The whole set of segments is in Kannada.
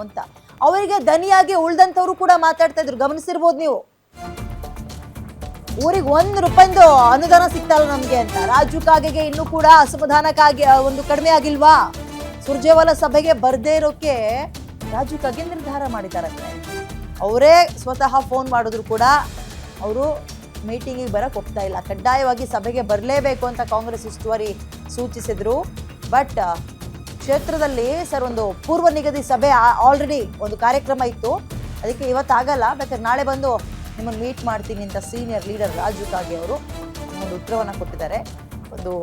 ಅಂತ ಅವರಿಗೆ ದನಿಯಾಗಿ ಉಳ್ದಂತವ್ರು ಕೂಡ ಮಾತಾಡ್ತಾ ಇದ್ರು, ಗಮನಿಸಿರ್ಬೋದು ನೀವು. ಊರಿಗೆ ₹1 ಅನುದಾನ ಸಿಗ್ತಲ್ಲ ನಮ್ಗೆ ಅಂತ. ರಾಜು ಕಾಗೆಗೆ ಇನ್ನೂ ಕೂಡ ಅಸಮಾಧಾನಕ್ಕಾಗಿ ಒಂದು ಕಡಿಮೆ ಆಗಿಲ್ವಾ? ಸುರ್ಜೇವಾಲಾ ಸಭೆಗೆ ಬರ್ದೇ ಇರೋಕೆ ರಾಜು ಕಾಗೆ ನಿರ್ಧಾರ ಮಾಡಿದಾರಂತೆ. ಅವರೇ ಸ್ವತಃ ಫೋನ್ ಮಾಡಿದ್ರು ಕೂಡ ಅವರು ಮೀಟಿಂಗಿಗೆ ಬರಕ್ ಒಪ್ತಾ ಇಲ್ಲ. ಕಡ್ಡಾಯವಾಗಿ ಸಭೆಗೆ ಬರಲೇಬೇಕು ಅಂತ ಕಾಂಗ್ರೆಸ್ ಉಸ್ತುವಾರಿ ಸೂಚಿಸಿದ್ರು. ಬಟ್ ಕ್ಷೇತ್ರದಲ್ಲಿ ಸರ್ ಒಂದು ಪೂರ್ವ ನಿಗದಿ ಸಭೆ ಆಲ್ರೆಡಿ ಒಂದು ಕಾರ್ಯಕ್ರಮ ಇತ್ತು, ಅದಕ್ಕೆ ಇವತ್ತಾಗಲ್ಲ, ಬೇಕಾದ್ರೆ ನಾಳೆ ಬಂದು ನಿಮ್ಮನ್ನು ಮೀಟ್ ಮಾಡ್ತೀನಿ ಅಂತ ಸೀನಿಯರ್ ಲೀಡರ್ ರಾಜು ಕಾಗೆ ಅವರು ಒಂದು ಉತ್ತರವನ್ನು ಕೊಟ್ಟಿದ್ದಾರೆ. ಒಂದು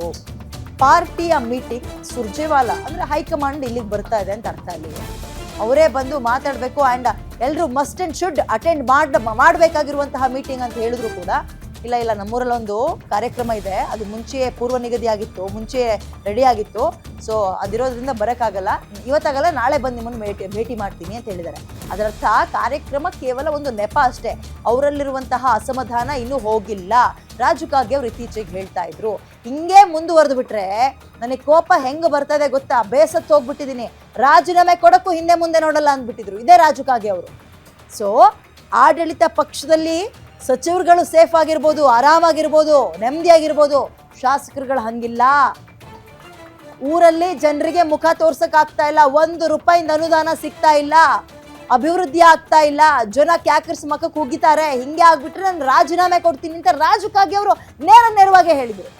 ಪಾರ್ಟಿಯ ಮೀಟಿಂಗ್ ಸುರ್ಜೇವಾಲಾ ಅಂದರೆ ಹೈಕಮಾಂಡ್ ಇಲ್ಲಿಗೆ ಬರ್ತಾ ಇದೆ ಅಂತ ಅರ್ಥ. ಅಲ್ಲಿ ಅವರೇ ಬಂದು ಮಾತಾಡಬೇಕು ಆ್ಯಂಡ್ ಎಲ್ಲರೂ ಮಸ್ಟ್ ಆ್ಯಂಡ್ ಶುಡ್ ಅಟೆಂಡ್ ಮಾಡಬೇಕಾಗಿರುವಂತಹ ಮೀಟಿಂಗ್ ಅಂತ ಹೇಳಿದ್ರು ಕೂಡ ಇಲ್ಲ ನಮ್ಮೂರಲ್ಲಿ ಒಂದು ಕಾರ್ಯಕ್ರಮ ಇದೆ, ಅದು ಮುಂಚೆಯೇ ಪೂರ್ವ ನಿಗದಿ ಆಗಿತ್ತು, ಮುಂಚೆ ರೆಡಿ ಆಗಿತ್ತು, ಸೊ ಅದಿರೋದ್ರಿಂದ ಬರೋಕ್ಕಾಗಲ್ಲ, ಇವತ್ತಾಗಲ್ಲ ನಾಳೆ ಬಂದು ನಿಮ್ಮನ್ನು ಭೇಟಿ ಮಾಡ್ತೀನಿ ಅಂತ ಹೇಳಿದ್ದಾರೆ. ಅದರರ್ಥ ಕಾರ್ಯಕ್ರಮ ಕೇವಲ ಒಂದು ನೆಪ ಅಷ್ಟೇ, ಅವರಲ್ಲಿರುವಂತಹ ಅಸಮಾಧಾನ ಇನ್ನೂ ಹೋಗಿಲ್ಲ. ರಾಜು ಕಾಗೆ ಅವರು ಇತ್ತೀಚೆಗೆ ಹೇಳ್ತಾ ಇದ್ರು, ಹಿಂಗೆ ಮುಂದುವರೆದು ಬಿಟ್ರೆ ನನಗೆ ಕೋಪ ಹೆಂಗೆ ಬರ್ತದೆ ಗೊತ್ತಾ, ಬೇಸತ್ತು ಹೋಗ್ಬಿಟ್ಟಿದ್ದೀನಿ, ರಾಜೀನಾಮೆ ಕೊಡಕ್ಕೂ ಹಿಂದೆ ಮುಂದೆ ನೋಡಲ್ಲ ಅಂದ್ಬಿಟ್ಟಿದ್ರು. ಇದೇ ರಾಜು ಕಾಗೆ ಅವರು. ಸೊ ಆಡಳಿತ ಪಕ್ಷದಲ್ಲಿ ಸಚಿವರುಗಳು ಸೇಫ್ ಆಗಿರ್ಬೋದು, ಆರಾಮಾಗಿರ್ಬೋದು, ನೆಮ್ಮದಿಯಾಗಿರ್ಬೋದು, ಶಾಸಕರುಗಳು ಹಂಗಿಲ್ಲ. ಊರಲ್ಲಿ ಜನರಿಗೆ ಮುಖ ತೋರ್ಸಕ್ ಆಗ್ತಾ ಇಲ್ಲ, ₹1 ಅನುದಾನ ಸಿಗ್ತಾ ಇಲ್ಲ, ಅಭಿವೃದ್ಧಿ ಆಗ್ತಾ ಇಲ್ಲ, ಜನ ಕ್ಯಾಕರ್ಸ್ ಮಕ್ಕಕ್ಕೆ ಹೋಗಿದ್ದಾರೆ. ಹಿಂಗೆ ಆಗ್ಬಿಟ್ರೆ ನಾನು ರಾಜೀನಾಮೆ ಕೊಡ್ತೀನಿ ಅಂತ ರಾಜು ಕಾಗೆ ಅವರು ನೇರವಾಗಿ ಹೇಳಿದ್ರು.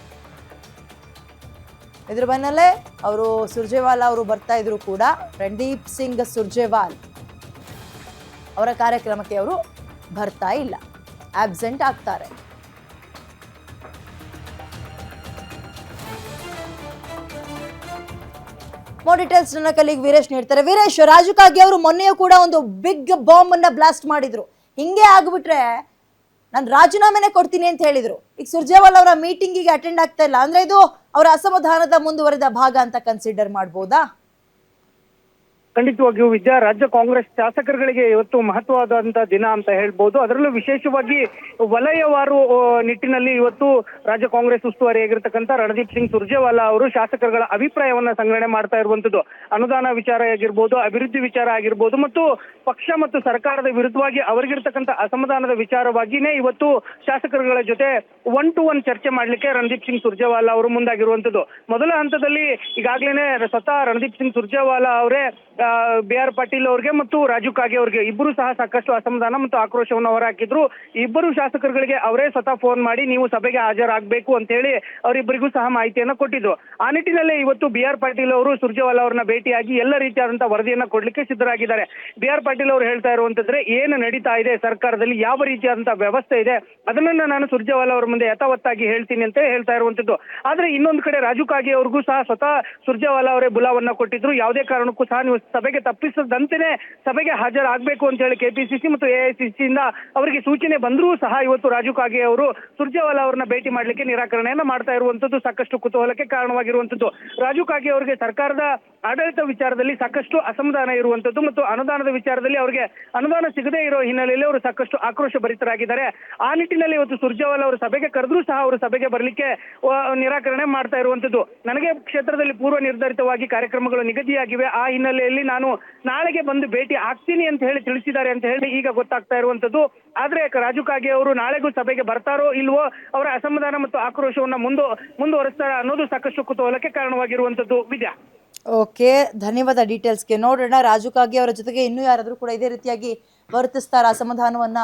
ಇದ್ರ ಬೆನ್ನಲ್ಲೇ ಅವರು ಸುರ್ಜೇವಾಲಾ ಅವರು ಬರ್ತಾ ಇದ್ರು ಕೂಡ, ರಣದೀಪ್ ಸಿಂಗ್ ಸುರ್ಜೇವಾಲ್ ಅವರ ಕಾರ್ಯಕ್ರಮಕ್ಕೆ ಅವರು ಬರ್ತಾ ಇಲ್ಲ, ಆಬ್ಸೆಂಟ್ ಆಗ್ತಾರೆ. ಮೋರ್ ಡೀಟೇಲ್ಸ್ ನನ್ನ ಕಲಿಗ್ ವೀರೇಶ್ ನೀಡ್ತಾರೆ. ವೀರೇಶ್, ರಾಜು ಕಾಗೆ ಅವರು ಮೊನ್ನೆಯೂ ಕೂಡ ಒಂದು ಬಿಗ್ ಬಾಂಬ್ ಅನ್ನ ಬ್ಲಾಸ್ಟ್ ಮಾಡಿದ್ರು. ಹಿಂಗೆ ಆಗ್ಬಿಟ್ರೆ ನಾನು ರಾಜೀನಾಮೆನೆ ಕೊಡ್ತೀನಿ ಅಂತ ಹೇಳಿದ್ರು. ಈಗ ಸುರ್ಜೇವಾಲಾ ಅವರ ಮೀಟಿಂಗಿಗೆ ಅಟೆಂಡ್ ಆಗ್ತಾ ಇಲ್ಲ ಅಂದ್ರೆ ಇದು ಅವರ ಅಸಮಾಧಾನದ ಮುಂದುವರೆದ ಭಾಗ ಅಂತ ಕನ್ಸಿಡರ್ ಮಾಡ್ಬೋದಾ? ಖಂಡಿತವಾಗಿಯೂ ವಿದ್ಯಾ, ರಾಜ್ಯ ಕಾಂಗ್ರೆಸ್ ಶಾಸಕರುಗಳಿಗೆ ಇವತ್ತು ಮಹತ್ವವಾದಂತ ದಿನ ಅಂತ ಹೇಳ್ಬೋದು. ಅದರಲ್ಲೂ ವಿಶೇಷವಾಗಿ ವಲಯವಾರು ನಿಟ್ಟಿನಲ್ಲಿ ಇವತ್ತು ರಾಜ್ಯ ಕಾಂಗ್ರೆಸ್ ಉಸ್ತುವಾರಿಯಾಗಿರ್ತಕ್ಕಂಥ ರಣದೀಪ್ ಸಿಂಗ್ ಸುರ್ಜೇವಾಲಾ ಅವರು ಶಾಸಕರುಗಳ ಅಭಿಪ್ರಾಯವನ್ನ ಸಂಗ್ರಹಣೆ ಮಾಡ್ತಾ ಇರುವಂತದ್ದು. ಅನುದಾನ ವಿಚಾರ ಆಗಿರ್ಬೋದು, ಅಭಿವೃದ್ಧಿ ವಿಚಾರ ಆಗಿರ್ಬೋದು, ಮತ್ತು ಪಕ್ಷ ಮತ್ತು ಸರ್ಕಾರದ ವಿರುದ್ಧವಾಗಿ ಅವರಿಗಿರ್ತಕ್ಕಂಥ ಅಸಮಾಧಾನದ ವಿಚಾರವಾಗಿನೇ ಇವತ್ತು ಶಾಸಕರುಗಳ ಜೊತೆ 1-to-1 ಚರ್ಚೆ ಮಾಡ್ಲಿಕ್ಕೆ ರಣದೀಪ್ ಸಿಂಗ್ ಸುರ್ಜೇವಾಲಾ ಅವರು ಮುಂದಾಗಿರುವಂತದ್ದು. ಮೊದಲ ಹಂತದಲ್ಲಿ ಈಗಾಗಲೇ ಸ್ವತಃ ರಣದೀಪ್ ಸಿಂಗ್ ಸುರ್ಜೇವಾಲಾ ಅವರೇ BR ಪಾಟೀಲ್ ಅವ್ರಿಗೆ ಮತ್ತು ರಾಜು ಕಾಗೆ ಅವ್ರಿಗೆ ಇಬ್ಬರು ಸಹ ಸಾಕಷ್ಟು ಅಸಮಾಧಾನ ಮತ್ತು ಆಕ್ರೋಶವನ್ನು ಹೊರಹಾಕಿದ್ರು. ಇಬ್ಬರು ಶಾಸಕರುಗಳಿಗೆ ಅವರೇ ಸ್ವತಃ ಫೋನ್ ಮಾಡಿ ನೀವು ಸಭೆಗೆ ಹಾಜರಾಗಬೇಕು ಅಂತ ಹೇಳಿ ಅವರಿಬ್ಬರಿಗೂ ಸಹ ಮಾಹಿತಿಯನ್ನ ಕೊಟ್ಟಿದ್ರು. ಆ ನಿಟ್ಟಿನಲ್ಲೇ ಇವತ್ತು BR ಪಾಟೀಲ್ ಅವರು ಸುರ್ಜೇವಾಲಾ ಅವ್ರನ್ನ ಭೇಟಿಯಾಗಿ ಎಲ್ಲ ರೀತಿಯಾದಂತಹ ವರದಿಯನ್ನ ಕೊಡ್ಲಿಕ್ಕೆ ಸಿದ್ಧರಾಗಿದ್ದಾರೆ. BR ಪಾಟೀಲ್ ಅವರು ಹೇಳ್ತಾ ಇರುವಂತಂದ್ರೆ ಏನು ನಡೀತಾ ಇದೆ ಸರ್ಕಾರದಲ್ಲಿ, ಯಾವ ರೀತಿಯಾದಂತಹ ವ್ಯವಸ್ಥೆ ಇದೆ ಅದನ್ನ ನಾನು ಸುರ್ಜೇವಾಲಾ ಅವ್ರ ಮುಂದೆ ಯಥಾವತ್ತಾಗಿ ಹೇಳ್ತೀನಿ ಅಂತ ಹೇಳ್ತಾ ಇರುವಂತದ್ದು. ಆದ್ರೆ ಇನ್ನೊಂದು ಕಡೆ ರಾಜು ಕಾಗೆ ಅವ್ರಿಗೂ ಸಹ ಸ್ವತಃ ಸುರ್ಜೇವಾಲಾ ಅವರೇ ಬುಲಾವನ್ನ ಕೊಟ್ಟಿದ್ರು. ಯಾವುದೇ ಕಾರಣಕ್ಕೂ ಸಹ ನೀವು ಸಭೆಗೆ ತಪ್ಪಿಸದಂತೆಯೇ ಸಭೆಗೆ ಹಾಜರಾಗಬೇಕು ಅಂತ ಹೇಳಿ KPCC ಮತ್ತು AICC ಇಂದ ಅವರಿಗೆ ಸೂಚನೆ ಬಂದರೂ ಸಹ ಇವತ್ತು ರಾಜು ಕಾಗೆ ಅವರು ಸುರ್ಜೇವಾಲಾ ಅವರನ್ನ ಭೇಟಿ ಮಾಡ್ಲಿಕ್ಕೆ ನಿರಾಕರಣೆಯನ್ನ ಮಾಡ್ತಾ ಇರುವಂತದ್ದು ಸಾಕಷ್ಟು ಕುತೂಹಲಕ್ಕೆ ಕಾರಣವಾಗಿರುವಂತದ್ದು. ರಾಜು ಕಾಗೆ ಅವರಿಗೆ ಸರ್ಕಾರದ ಆಡಳಿತ ವಿಚಾರದಲ್ಲಿ ಸಾಕಷ್ಟು ಅಸಮಾಧಾನ ಇರುವಂತದ್ದು ಮತ್ತು ಅನುದಾನದ ವಿಚಾರದಲ್ಲಿ ಅವರಿಗೆ ಅನುದಾನ ಸಿಗದೇ ಇರೋ ಹಿನ್ನೆಲೆಯಲ್ಲಿ ಅವರು ಸಾಕಷ್ಟು ಆಕ್ರೋಶ ಭರಿತರಾಗಿದ್ದಾರೆ. ಆ ನಿಟ್ಟಿನಲ್ಲಿ ಇವತ್ತು ಸುರ್ಜೇವಾಲಾ ಅವರು ಸಭೆಗೆ ಕರೆದ್ರೂ ಸಹ ಅವರು ಸಭೆಗೆ ಬರಲಿಕ್ಕೆ ನಿರಾಕರಣೆ ಮಾಡ್ತಾ ಇರುವಂತದ್ದು. ನನಗೆ ಕ್ಷೇತ್ರದಲ್ಲಿ ಪೂರ್ವ ನಿರ್ಧರಿತವಾಗಿ ಕಾರ್ಯಕ್ರಮಗಳು ನಿಗದಿಯಾಗಿವೆ, ಆ ಹಿನ್ನೆಲೆಯಲ್ಲಿ ನಾನು ನಾಳೆಗೆ ಬಂದು ಭೇಟಿ ಆಗ್ತೀನಿ ಅಂತ ಹೇಳಿ ತಿಳಿಸಿದ್ದಾರೆ ಅಂತ ಹೇಳಿ ಈಗ ಗೊತ್ತಾಗ್ತಾ ಇರುವಂತದ್ದು. ಆದ್ರೆ ರಾಜು ಕಾಗೆ ಅವರು ನಾಳೆಗೂ ಸಭೆಗೆ ಬರ್ತಾರೋ ಇಲ್ವೋ, ಅವರ ಅಸಮಾಧಾನ ಮತ್ತು ಆಕ್ರೋಶವನ್ನ ಮುಂದುವರಿಸ್ತಾರ ಅನ್ನೋದು ಸಾಕಷ್ಟು ಕುತೂಹಲಕ್ಕೆ ಕಾರಣವಾಗಿರುವಂತದ್ದು. ವಿದ್ಯಾ, ಓಕೆ, ಧನ್ಯವಾದ ಡೀಟೇಲ್ಸ್ಗೆ. ನೋಡೋಣ ರಾಜು ಕಾಗೆ ಅವರ ಜೊತೆಗೆ ಇನ್ನೂ ಯಾರಾದ್ರೂ ಕೂಡ ಇದೇ ರೀತಿಯಾಗಿ ವರ್ತಿಸ್ತಾರ, ಅಸಮಾಧಾನವನ್ನ